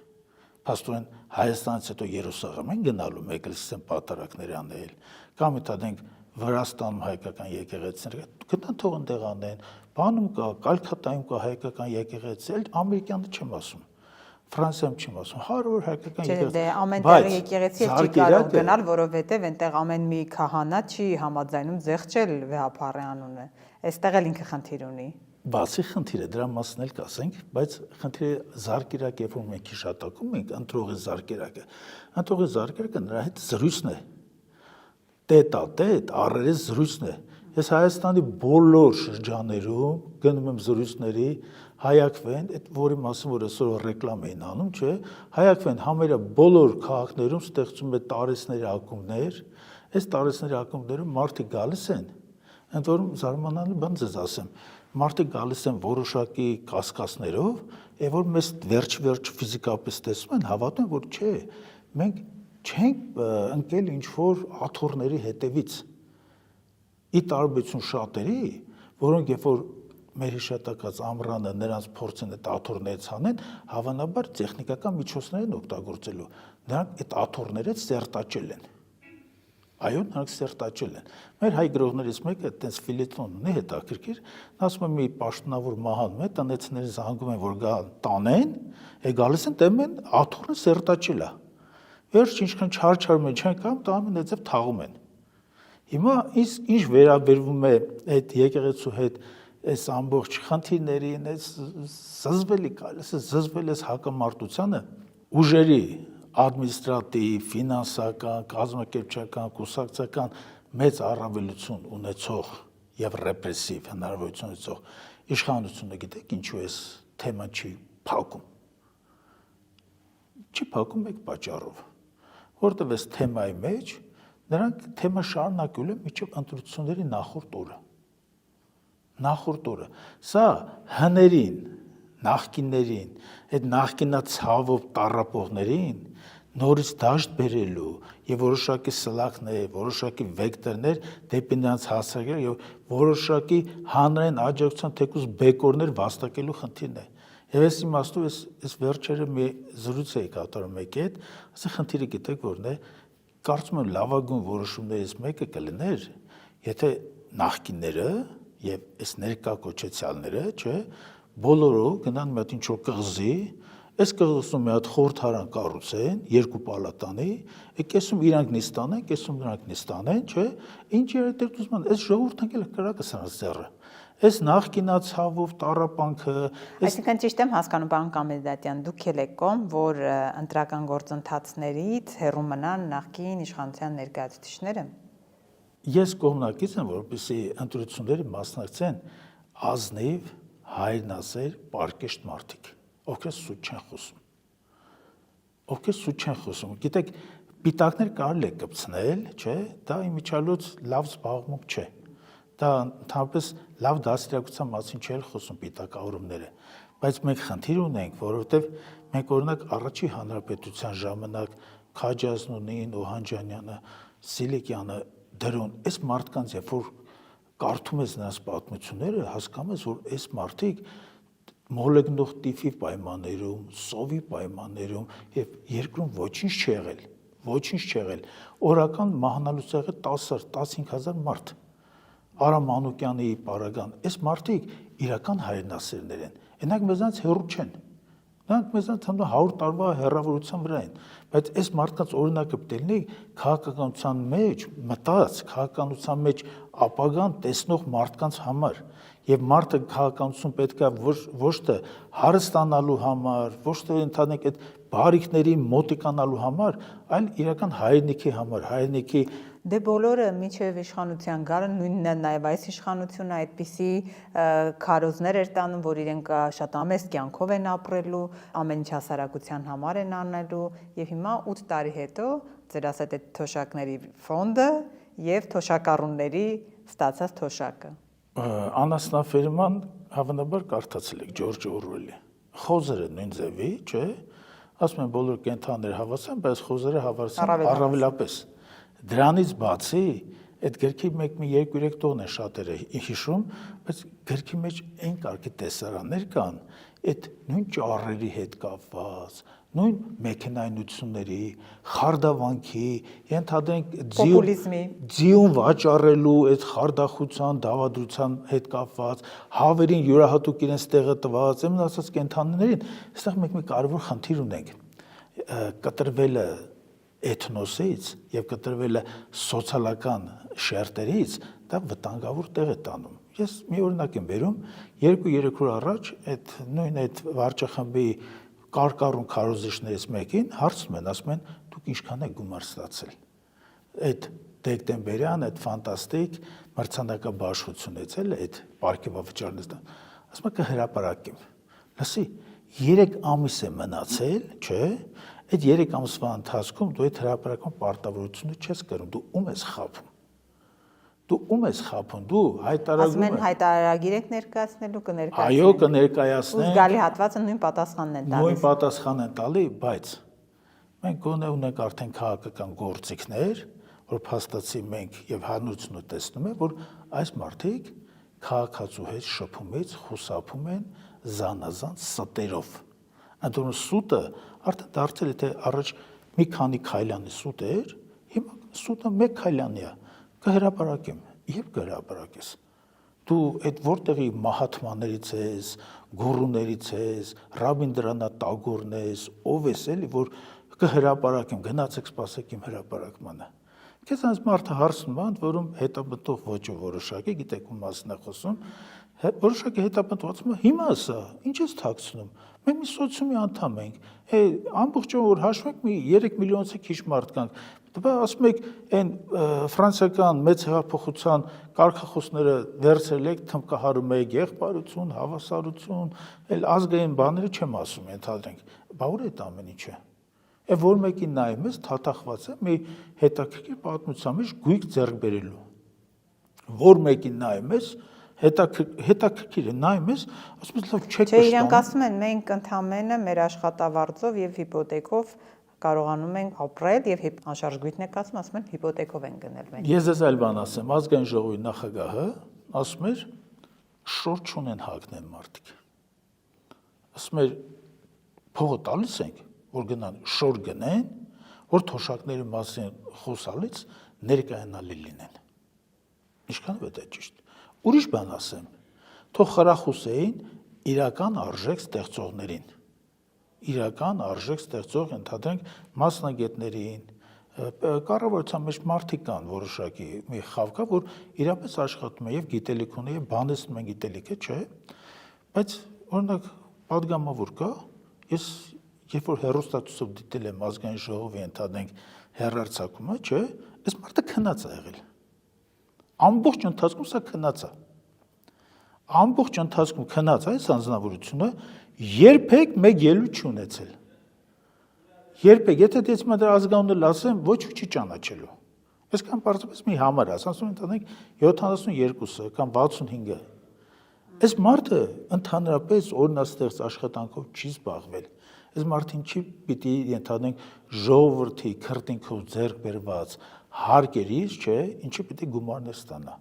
Փաստորեն Հայաստանից հետո Երուսաղեմ են գնալու մեկլիսեն պատարակներ անել, կամ թադենք Վրաստանում հայկական եկեղեցիները գնան թող ընդեղ անեն, բանում կա, Կալքաթայում կա հայկական եկեղեցի, ամերիկյանը չեմ ասում, Ֆրանսիայում չեմ ասում, հարյուր հայկական եկեղեցի։ Դե ամեն տեղ եկեղեցի չի կարող գնալ, որովհետև այնտեղ ամեն մի քահանա չի համաձայնում զեղչել վեհապարի անունը։ Այստեղ էլ ինքը խնդիր ունի։ Բացի խնդիրը, դրա մասն էլ կասենք, բայց խնդիրը զարկերակ, երբ որ մենք հիշատակում ենք ընտրողի զարկերակը, ընտրողի զարկերակը նրա հետ զրույցն է, տետ-ա-տետ, առերես զրույցն է։ Ես Հայաստանի բոլոր շրջաներում գնում եմ զրույցների, Հայակվեն, այդ որի մասին որ այսօր ռեկլամ էին անում, չէ, Հայակվեն համարյա բոլոր քաղաքներում ստեղծում է տարեցների ակումբներ, այս տարեցների ակումբներում մարդիկ գալիս են, ընդ որում զարմանալի բան ձեզ ասեմ, մարդիկ գալիս են որոշակի կասկածներով, եւ որ մեզ վերջ ֆիզիկապես տեսնում են, հավատում են, որ չէ, մենք չենք ընկել ինչ-որ աթոռների հետևից։ Ի տարբերություն շատերի, որոնք երբ որ մեր հիշատակած ամռանը նրանց փորձեն այդ աթոռներից հանեն, հավանաբար տեխնիկական միջոցներ են օգտագործելու։ Նրանք այդ աթոռներից սերտաճել են։ Այո, նրանք սերտաճել են։ Մեր հայ գրողներից մեկը այդպես ֆիլետոն ունի հետաքրքիր, նա ասում է մի պաշտոնավոր մահանում է, տնեցիները զանգում են, որ գա տանեն, գալիս են տեմ են աթոռը սերտաճել է։ Վերջ ինչքան չարչարում են, չեն կամ տանում են այդպես թաղում են։ Հիմա ինչ վերաբերվում է այդ եկեղեցու հետ այս ամբողջ խնդիրներին, այս զզվելի կարելի է զզվել այս հակամարտությանը ուժերի ադմինիստրատիվ, ֆինանսական, կազմակերպչական, կուսակցական մեծ առավելություն ունեցող եւ ռեպրեսիվ հնարավորություն ունեցող իշխանությունը գիտեք ինչու էս թեման չի փակում։ Չի փակում մեկ պատճառով, որտեղ այս թեմայի մեջ նրանք թեմա շարունակել են մինչև ընտրությունների նախորդ օրը։ Սա հներին, նախկիններին, այդ նախկինացավով տառապողներին նորից դաշտ բերելու եւ որոշակի սլաքներ, որոշակի վեկտորներ դեպի նրանց հասցրել եւ որոշակի հանրային աջակցության թեկուզ բեկորներ վաստակելու խնդիրն է։ Եվ այս իմաստով այս վերջերը մի զրույց էի կատարում եկի հետ, ասի խնդիրը գիտեք որն է, կարծում եմ լավագույն որոշումներից մեկը կլիներ, եթե նախկինները եւ այս ներկա կոչեցյալները, չէ, բոլորը գնան մի հատ ինչ-որ կղզի, այս կղզում մի հատ խորհրդարան կառուցեն, երկու պալատանի, կեսում իրանք նիստանեն, կեսում նրանք նիստանեն, չէ, ինչ երիտերտուսման, այս ժողովուրդն եկել է կրակը սրանց ձեռը։ Այս նախկինացավով տառապանքը, այսինքն ճիշտ եմ հասկանում, պարոն Կամեդատյան, դուք եք կողմ, որ ընտրական գործընթացներից հեռու մնան նախկին իշխանության ներկայացուցիչները։ Ես կողմնակից եմ, որպեսզի ընտրությունների մասնակցեն ազնիվ, հայրենասեր, պարկեշտ մարդիկ, ովքեր սուտ չեն խոսում։ Գիտեք, պիտակներ կարելի է կպցնել, չէ, դա իմիջիալոց լավ զբաղմունք չէ։ Դա ընդհանրապես լավ դաստիարակության մասին չէ խոսում պիտակավորումները, բայց մենք խնդիր ունենք, որովհետև մենք օրինակ առաջի հանրապետության ժամանակ Քաջազնունին, Օհանջանյանը, Սիլիկյանը դրոն, այս մարդկանց երբ որ կարդում ես նրանց պատմությունները, հասկանում ես, որ այս մարդիկ մոլեգնող տիֆի պայմաններում, սովի պայմաններում եւ երկրում ոչինչ չեղել, օրական մահանալուց եղել 10-15,000 մարդ։ Արամ Մանուկյանի պարագան, այս մարդիկ իրական հայրենասերներ են, այնակ մեզանց հեռու չեն, նրանք մեզանց 100 տարվա հեռավորության վրա են, բայց այս մարդկանց օրինակը պետք է լինի քաղաքականության մեջ մտած, քաղաքականության մեջ ապագան տեսնող մարդկանց համար, եւ մարդը քաղաքականություն պետք է ոչ թե հարստանալու համար, ոչ թե ընդհանրապես այդ բարիքների մոտիկանալու համար, այլ իրական հայրենիքի համար, հայրենիքի Դե բոլորը միջև իշխանության գալը նույնն է նաև այս իշխանությունը այդպիսի քարոզներ էր տանում, որ իրենք շատ ամես կյանքով են ապրելու, ամեն ինչ հասարակության համար են անելու եւ հիմա 8 տարի հետո ձեր ասած այդ թոշակների ֆոնդը եւ թոշակառուների ստացած թոշակը։ Անասնաֆերման հավանաբար կարդացել եք Ջորջ Օրուելի։ Խոզերը նույն ձևի, չէ՞, ասում են բոլոր կենդանները հավասար, բայց խոզերը հավասար Առավելապես։ առավելապես։ Դրանից բացի այդ գրքի մեկ մի 2-3 տողն են շատերը հիշում, բայց գրքի մեջ այն կարգի տեսարաններ կան, այդ նույն ճառերի հետ կապված, նույն մեքենայնությունների, խարդավանքի, ենթադրենք Պոպուլիզմի։ ձիուն վաճառելու այդ խարդախության, դավադրության հետ կապված, հավերին յուրահատուկ իրենց տեղը տված, եմ ասած կենդանիներին, այստեղ մենք մի կարևոր խնդիր ունենք։ Կտրվելը էթնոսից եւ կտրվելը սոցիալական շերտերից դա վտանգավոր տեղ է տանում։ Ես մի օրինակ եմ բերում, 2-3 օր առաջ այդ նույն այդ վարչախմբի կարկառուն քարոզիչներից մեկին հարցնում են, ասում են դուք ինչքան եք գումար ստացել։ Այդ դեկտեմբերյան այդ ֆանտաստիկ մրցանակաբաշխությունից էլ այդ պարգևավճարներից ասում են կհրապարակեմ։ Լսի, 3 ամիս է մնացել, չէ՞։ Այդ 3 ամսվա ընթացքում դու այդ հրապարակման պարտավորությունը չես կրում, դու ում ես խափում։ Դու ում ես խափում, դու հայտարարում Ասում են հայտարարագիր եք ներկայացնելու կներկայացնեն։ Այո, կներկայացնեն։ Ու զգալի հատվածը նույն պատասխանն են տալիս։ Նույն պատասխան են տալի, բայց մենք գոնե ունենք արդեն քաղաքական գործիքներ, որ փաստացի մենք եւ հանրությունը տեսնում է, որ այս մարդիկ քաղաքացու հետ շփումից խուսափում են զանազան ստերով։ Այնտեղ սուտը արդեն դարձել է թե առաջ մի քանի քայլանի սուտ էր, հիմա սուտը մեկ քայլանի է, կհրապարակեմ եւ կհրապարակես։ Դու այդ որտեղի մահաթմաներից ես, գուրուներից ես, Ռաբինդրանա Տագորն ես, ով ես էլի, որ կհրապարակեմ, գնացեք սպասեք իմ հրապարակմանը։ Քեզ այս մարդը հարցնում է, որում հետապնդող ոճով որոշակի, գիտեք ում մասն է խոսում, որոշակի հետապնդվածում հիմա սա, ինչ ես թաքցնում։ Մենք մի սոցիումի անդամ ենք։ Ամբողջովին որ հաշվում եք մի 3 միլիոնից քիչ մարդ կանք։ Դե ասում եք այն ֆրանսիական մեծ հեղափոխության կարգախոսները վերցրել եք, թմկահարում եք եղբայրություն, հավասարություն, այլ ազգային բաները չեմ ասում, ենթադրենք։ Բա ուր է այդ ամեն ինչը։ Է որ մեկին նայում ես, թաթախված է մի հետաքրքիր պատմության մեջ գույք ձեռք բերելու։ Որ մեկին նայում ես, հետաքրքիր է նայում ես, ասում ես լավ չեք Չէ, իրանք ասում են մենք ընդամենը մեր աշխատավարձով եւ հիպոթեկով կարողանում ենք ապրել եւ անշարժ գույքն եք ասում են հիպոթեկով են գնել մենք։ Ես ձեզ այլ բան ասեմ, ազգային ժողովի նախագահը ասում էր շոր չունեն հագնեն մարդիկ։ Ասում էր փողը տալիս ենք, որ գնան շոր գնեն, որ թոշակների մասին խոսալից ներկայանալի լինեն։ Ինչքան է դա ճիշտ։ Ուրիշ բան ասեմ, թող խրախուսեին իրական արժեք ստեղծողներին, իրական արժեք ստեղծող ընդհանրենք մասնագետներին, կառավարության մեջ մարդիկ կան որոշակի մի խավ կա, որ իրապես աշխատում է եւ գիտելիք ունի եւ բանեցնում են գիտելիքը, չէ՞, բայց օրինակ падգամավոր կա, ես երբ որ հերոստատուսով դիտել եմ ազգային ժողովի ընդհանրենք հերարցակումը, չէ՞, այս մարդը քնած է եղել։ Ամբողջ ընթացքում սա քնած է։ Ամբողջ ընթացքում քնած է այս անձնավորությունը երբեք մեկ ելույթ չունեցել։ Երբեք, եթե դες մտեր ազգանունը ասեմ, ոչ չի ճանաչելու։ Այսքան պարզապես մի համար է, ասում ընդհանրենք 72-ը կամ 65-ը։ Այս մարդը ընդհանրապես օրինաստեղծ աշխատանքով չի զբաղվել։ Այս մարդին չի պիտի ընդհանրենք ժողովրդի քրտինքով ձեռք բերված հարկերից, չէ, ինչի պիտի գումարներ ստանա։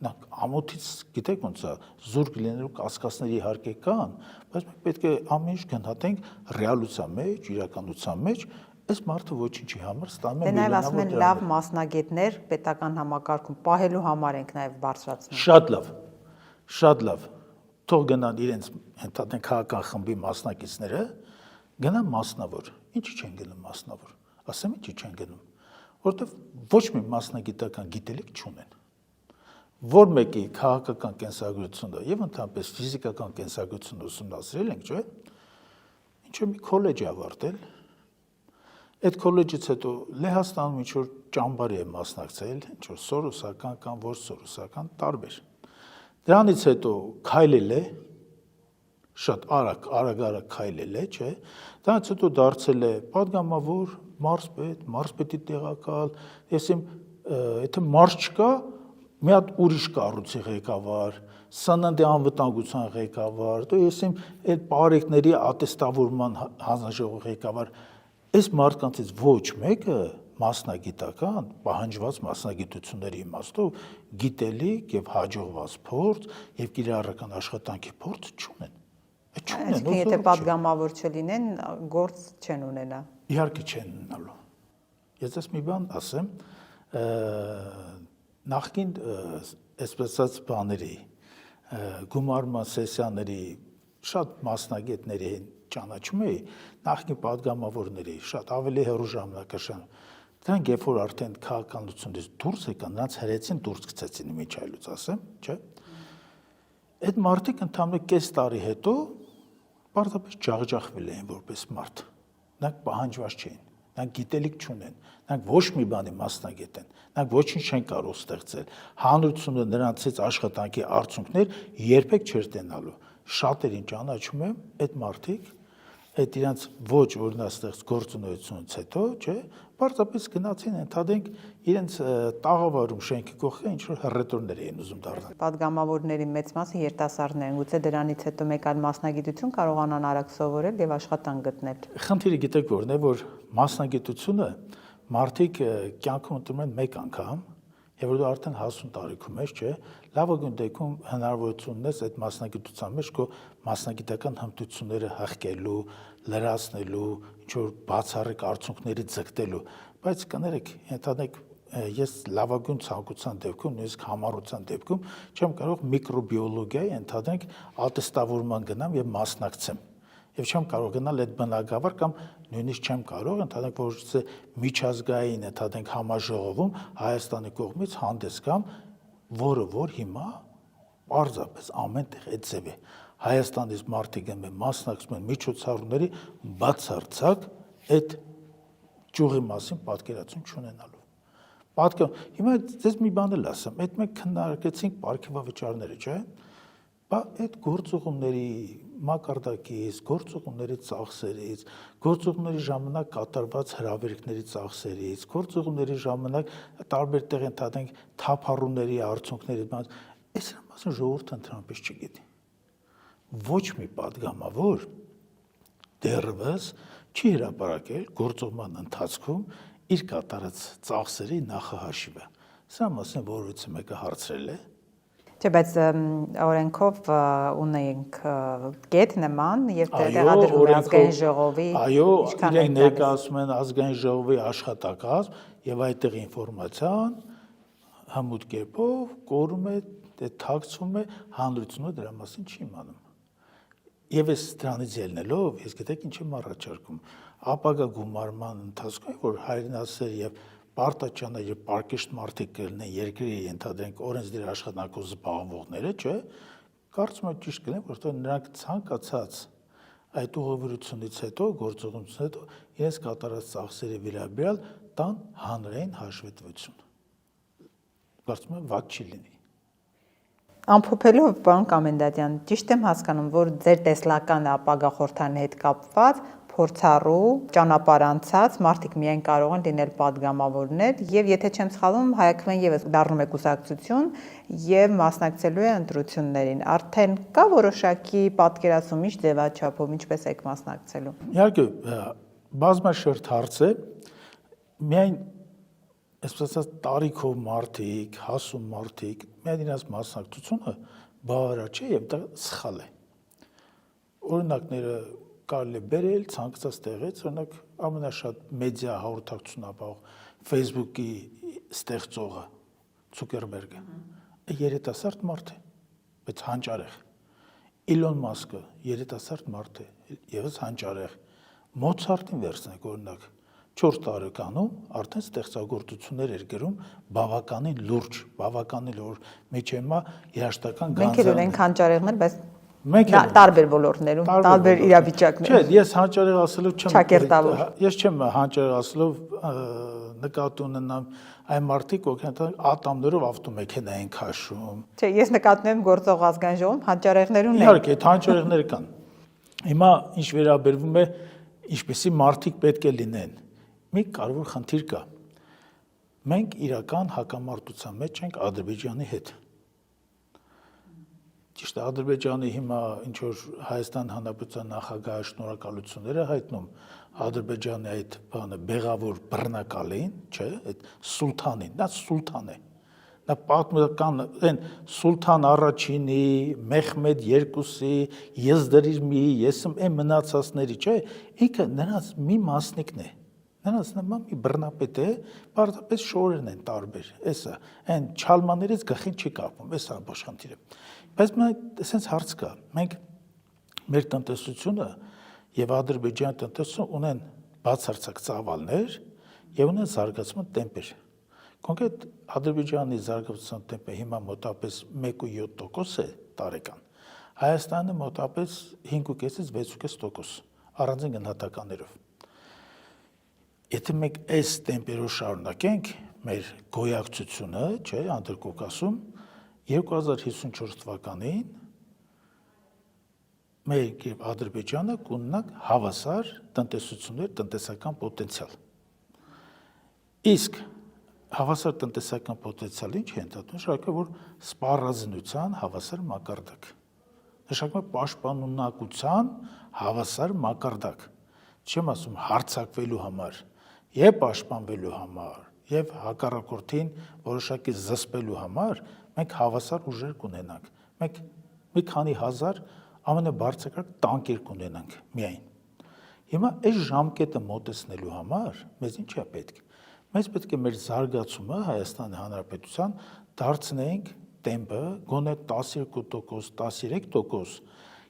Նա ամոթից գիտեք ոնց է, զուրկ լինելու կասկածների իհարկե կան, բայց մենք պետք է ամեն ինչ գնահատենք ռեալության մեջ, իրականության մեջ, այս մարդը ոչինչի համար ստանում է միլիոնավոր դրամներ։ Դե նաև ասում են լավ մասնագետներ պետական համակարգում պահելու համար ենք նաև բարձրացնում։ Շատ լավ։ Շատ լավ։ Թող գնան իրենց ընդհանրեն քաղաքական խմբի մասնակիցները, գնան մասնավոր։ Ինչի չեն գնում մասնավոր։ Ասեմ ինչի չեն գնում, որովհետև ոչ մի մասնագիտական գիտելիք չունեն։ Որ մեկի քաղաքական կենսագրությունը եւ ընդհանրապես ֆիզիկական կենսագրությունը ուսումնասիրել ենք, չէ՞։ Ինչու մի քոլեջ ավարտել։ Այդ քոլեջից հետո Լեհաստանում ինչ որ ճամբարի է մասնակցել, ինչ որ սորոսական կամ ոչ սորոսական տարբեր։ Դրանից հետո քայլել է, շատ արագ քայլել է, չէ՞։ Դրանից հետո դարձել է падգամավոր, մարզպետ, մարզպետի տեղակալ, եթե մարզ չկա, մի հատ ուրիշ կառույցի ղեկավար, սննդի անվտանգության ղեկավար, դու եսիմ այդ բարեկների ատեստավորման հանձնաժողովի ղեկավար, այս մարդկանցից ոչ մեկը մասնագիտական, պահանջված մասնագիտությունների իմաստով գիտելիք եւ հաջողված փորձ եւ կիրառական աշխատանքի փորձ չունեն։ Այսինքն եթե պատգամավոր չլինեն, գործ չեն ունենա։ Իհարկե չեն ունենալու։ Ես այս մի բան ասեմ, նախքին այսպես ասած բաների գումարման սեսիաների շատ մասնագետների ճանաչում էի, նախքին պատգամավորների շատ ավելի հեռու ժամանակաշրջան։ Դրանք երբ որ արդեն քաղաքականությունից դուրս եկան, նրանց հրեցին դուրս գցեցին միջայլուց, ասեմ, չէ՞։ Այդ մարդիկ ընդհանրապես կես տարի հետո պարզապես ջախջախվել էին որպես մարդ։ Նրանք պահանջված չէին, նրանք գիտելիք չունեն, նրանք ոչ մի բանի մասնագետ են, նրանք ոչինչ չեն կարող ստեղծել։ Հանրությունը նրանցից աշխատանքի արդյունքներ երբեք չէր տենալու։ Շատերին ճանաչում եմ այդ մարդիկ, այդ իրանց ոչ օրինաստեղծ գործունեությունից հետո, չէ, պարզապես գնացին ընդհանրենք իրենց տաղավարում շենքի կողքը ինչ որ հռետորներ էին ուզում դառնալ։ Պատգամավորների մեծ մասը երիտասարդներ են, գուցե դրանից հետո մեկ այլ մասնագիտություն կարողանան արագ սովորել եւ աշխատանք գտնել։ Խնդիրը գիտեք որն է, որ մասնագիտությունը մարդիկ կյանքում ընտրում են մեկ անգամ, եւ որ դու արդեն հասուն տարիքում ես, չէ, լավագույն դեպքում հնարավորություն ունես այդ մասնագիտության մեջ քո մասնագիտական հմտությունները հղկելու, լրացնելու, ինչ որ բացառիկ արդյունքների ձգտելու, բայց կներեք, ընդհանրենք ես լավագույն ցանկության դեպքում, նույնիսկ համառության դեպքում չեմ կարող միկրոբիոլոգիայի ընդհանրենք ատեստավորման գնամ եւ մասնակցեմ։ Եվ չեմ կարող գնալ այդ բնակավար կամ նույնիսկ չեմ կարող ընդհանրենք որոշեցի միջազգային ընդհանրենք համաժողովում Հայաստանի կողմից հանդես գամ, որը որ հիմա պարզապես ամենտեղ այդ ձև է։ Հայաստանից մարդիկ են մասնակցում են միջոցառումների բացարձակ այդ ճյուղի մասին պատկերացում չունենալու։ Հիմա ձեզ մի բան էլ ասեմ, այդ մենք քննարկեցինք պարգևավճարները, չէ՞։ Բա այդ գործուղումների մակարդակից, գործուղումների ծախսերից, գործուղումների ժամանակ կատարված հրավերքների ծախսերից, գործուղումների ժամանակ տարբեր տեղ ընդհանրենք թափառումների արդյունքների, այս մասին ժողովուրդը ընդհանրապես չգիտի։ Ոչ մի պատգամավոր դեռևս չի հրապարակել գործուղման ընթացքում իր կատարած ծախսերի նախահաշիվը։ Սա մասին որևէ մեկը հարցրել է։ Չէ, բայց օրենքով ունենք կետ նման եւ տեղադրվում է ազգային ժողովի այո, իրենք ներկայացում են ազգային ժողովի աշխատակազմ եւ այդտեղ ինֆորմացիան հմուտ կերպով կորում է, թաքցվում է, հանրությունը դրա մասին չի իմանում։ Եվ ես դրանից ելնելով, ես գիտեք ինչ եմ առաջարկում, ապագա գումարման ընթացքում, որ հայրենասեր եւ պարտաճանաչ եւ պարկեշտ մարդիկ կլինեն երկրի ընդհանրենք օրենսդիր աշխատանքով զբաղվողները, չէ, կարծում եմ ճիշտ կլինի, որովհետեւ նրանք ցանկացած այդ ուղղությունից հետո, գործողությունից հետո իրենց կատարած ծախսերի վերաբերյալ տան հանրային հաշվետվություն։ Կարծում եմ վատ չի լինի։ Ամփոփելով, պարոն Կոմենդանտյան, ճիշտ եմ հասկանում, որ ձեր տեսլական ապագա խորհրդանի հետ կապված փորձառու, ճանապարհ անցած մարդիկ միայն կարող են լինել պատգամավորներ եւ եթե չեմ սխալվում, Հայաքվեն եւս դառնում է կուսակցություն եւ մասնակցելու է ընտրություններին։ Արդեն կա որոշակի պատկերացում ինչ ձևաչափով, ինչպես եք մասնակցելու։ Իհարկե, բազմաշերտ հարց է, միայն այսպես ասած տարիքով մարդիկ, հասուն մարդիկ, միայն իրաց մասնակցությունը բավարար չէ եւ դա սխալ է։ Օրինակները կարելի է բերել ցանկացած տեղից, օրինակ ամենաշատ մեդիա հաղորդակցություն ապահով Facebook-ի ստեղծողը Ցուկերբերգը երիտասարդ մարդ է, բայց հանճարեղ։ Իլոն Մասկը երիտասարդ մարդ է, եւս հանճարեղ։ Մոցարտին վերցնենք օրինակ 4 տարեկանում արդեն ստեղծագործություններ էր գրում բավականին լուրջ, մեջ հիմա երաշտական Մենք էլ ունենք հանճարեղներ, բայց մենք տարբեր ոլորտներում, տարբեր իրավիճակներում։ Չէ, ես հանճարեղ ասելով չեմ։ Ես չեմ հանճարեղ ասելով նկատի ունենամ այն մարդիկ, ովքեր ատամներով ավտոմեքենա են քաշում։ Չէ, ես նկատում եմ գործող ազգային ժողովում հանճարեղներ ունեն։ Իհարկե, այդ հանճարեղներ կան։ Հիմա ինչ վերաբերվում է ինչպեսի մարդիկ պետք է լինեն։ Մի կարևոր խնդիր կա։ մենք իրական հակամարտության մեջ ենք Ադրբեջանի հետ։ Ճիշտ է, Ադրբեջանի հիմա ինչ որ Հայաստան Հանրապետության նախագահը շնորհակալությունները հայտնում Ադրբեջանի այդ բանը բեղավոր բռնակալին, չէ, այդ սուլթանին, դա սուլթան է։ Նա պատմական այն Սուլթան առաջինի, Մեխմեդ երկուսի, Եզդրիմի, եսմ այն մնացածների, չէ, ինքը նրանց մի մասնիկն է։ Նրանց նման մի բռնապետ է, պարզապես շորերն են տարբեր։ Էսա, այն չալմաներից գլխին չի կապում, էսա աշխատանքը։ Բայց մենք այսպես հարց կա, մենք մեր տնտեսությունը եւ Ադրբեջանի տնտեսությունը ունեն բացարձակ ծավալներ եւ ունեն զարգացման տեմպեր։ Կոնկրետ Ադրբեջանի զարգացման տեմպը հիմա մոտավորապես 1.7% է տարեկան։ Հայաստանը մոտավորապես 5.5-ից 6.5% առանձին գնահատականներով։ Եթե մենք այս տեմպերով շարունակենք մեր գոյակցությունը, չէ, Անդրկովկասում 2054 թվականին մեր եւ Ադրբեջանը կունենան հավասար տնտեսություններ, տնտեսական պոտենցիալ։ Իսկ հավասար տնտեսական պոտենցիալը ինչ է ընդհանրում, նշանակում է, որ սպառազինության հավասար մակարդակ։ Նշանակում է պաշտպանունակության հավասար մակարդակ։ Չեմ ասում հարձակվելու համար, եւ պաշտպանվելու համար, եւ հակառակորդին որոշակի զսպելու համար մենք հավասար ուժեր կունենանք։ Մենք մի քանի հազար ամենաբարձրակարգ տանկեր կունենանք միայն։ Հիմա այս ժամկետը մոտեցնելու համար մեզ ինչ է պետք։ Մեզ պետք է մեր զարգացումը Հայաստանի Հանրապետության դարձնենք տեմպը գոնե 12%, 13%։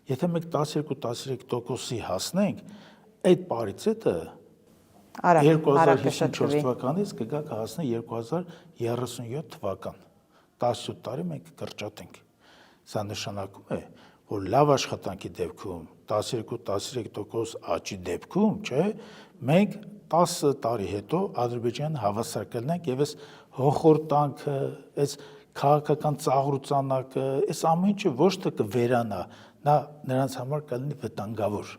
Եթե մենք 12-13%-ի հասնենք, այդ պարիցետը 2054 թվականից կգա կհասնի 2037 թվական։ 17 տարի մենք կրճատենք։ Սա նշանակում է, որ լավ աշխատանքի դեպքում 12-13% աճի դեպքում, չէ, մենք 10 տարի հետո Ադրբեջան հավասար կլինենք եւ այս հոխորտանքը, այս քաղաքական ծաղրուծանակը, այս ամեն ինչը ոչ թե կվերանա, նա նրանց համար կլինի վտանգավոր։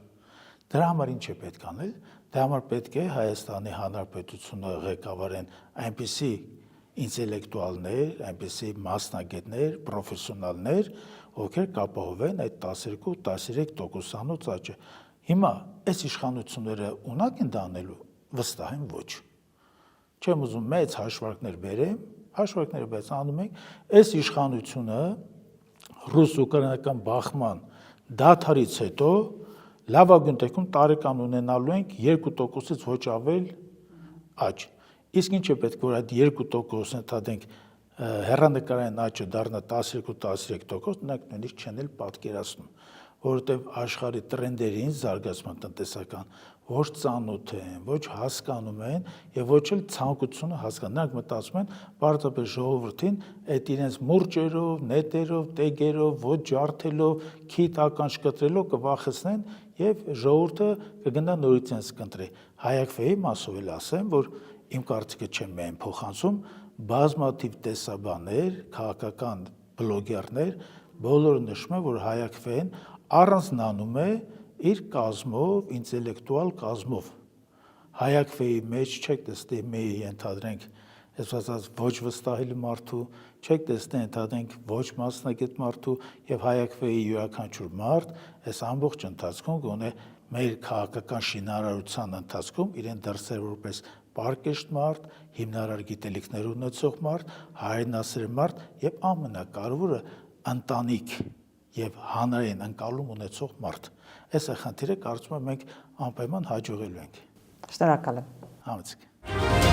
Դրա համար ինչ է պետք անել։ Դրա համար պետք է Հայաստանի Հանրապետությունը ղեկավարեն այնպիսի ինտելեկտուալներ, այնպիսի մասնագետներ, պրոֆեսիոնալներ, ովքեր կապահովեն այդ 12-13%-անոց աճը։ Հիմա այս իշխանությունները ունակ են դա անելու, վստահ եմ ոչ։ Չեմ ուզում մեծ հաշվարկներ բերեմ, հաշվարկները բայց անում ենք, այս իշխանությունը ռուս-ուկրաինական բախման դադարից հետո լավագույն դեպքում տարեկան ունենալու ենք 2%-ից ոչ ավել աճ։ Իսկ ինչ է պետք, որ այդ 2%-ն ընդհանրենք հեռանկարային աճը դառնա 12-13%, նրանք նույնիսկ չեն էլ պատկերացնում, որովհետև աշխարհի տրենդերին զարգացման տնտեսական ոչ ծանոթ են, ոչ հասկանում են եւ ոչ էլ ցանկությունը հասկանալ։ Նրանք մտածում են պարզապես ժողովրդին այդ իրենց մուրճերով, նետերով, տեգերով, ոչ ջարդելով, քիթ ականջ կտրելով կվախեցնեն եւ ժողովուրդը կգնա նորից կընտրի։ Հայակվեի մասով էլ ասեմ, որ իմ կարծիքը չեմ միայն փոխանցում, բազմաթիվ տեսաբաններ, քաղաքական բլոգերներ բոլորը նշում են, որ Հայակվեն առանձնանում է իր կազմով, ինտելեկտուալ կազմով։ Հայակվեի մեջ չեք տեսնի մի ենթադրենք, այսպես ոչ վստահելի մարդու, չեք տեսնի ընդհանրենք ոչ մասնագետ մարդու եւ Հայակվեի յուրաքանչյուր մարդ այս ամբողջ ընթացքում գոնե մեր քաղաքական շինարարության ընթացքում իրեն դրսեր որպես պարկեշտ մարդ, հիմնարար գիտելիքներ ունեցող մարդ, հայրենասեր մարդ եւ ամենակարևորը ընտանիք եւ հանրային ընկալում ունեցող մարդ։ Այս է խնդիրը, կարծում եմ մենք անպայման հաջողելու ենք։ Շնորհակալ եմ։ Համեցեք։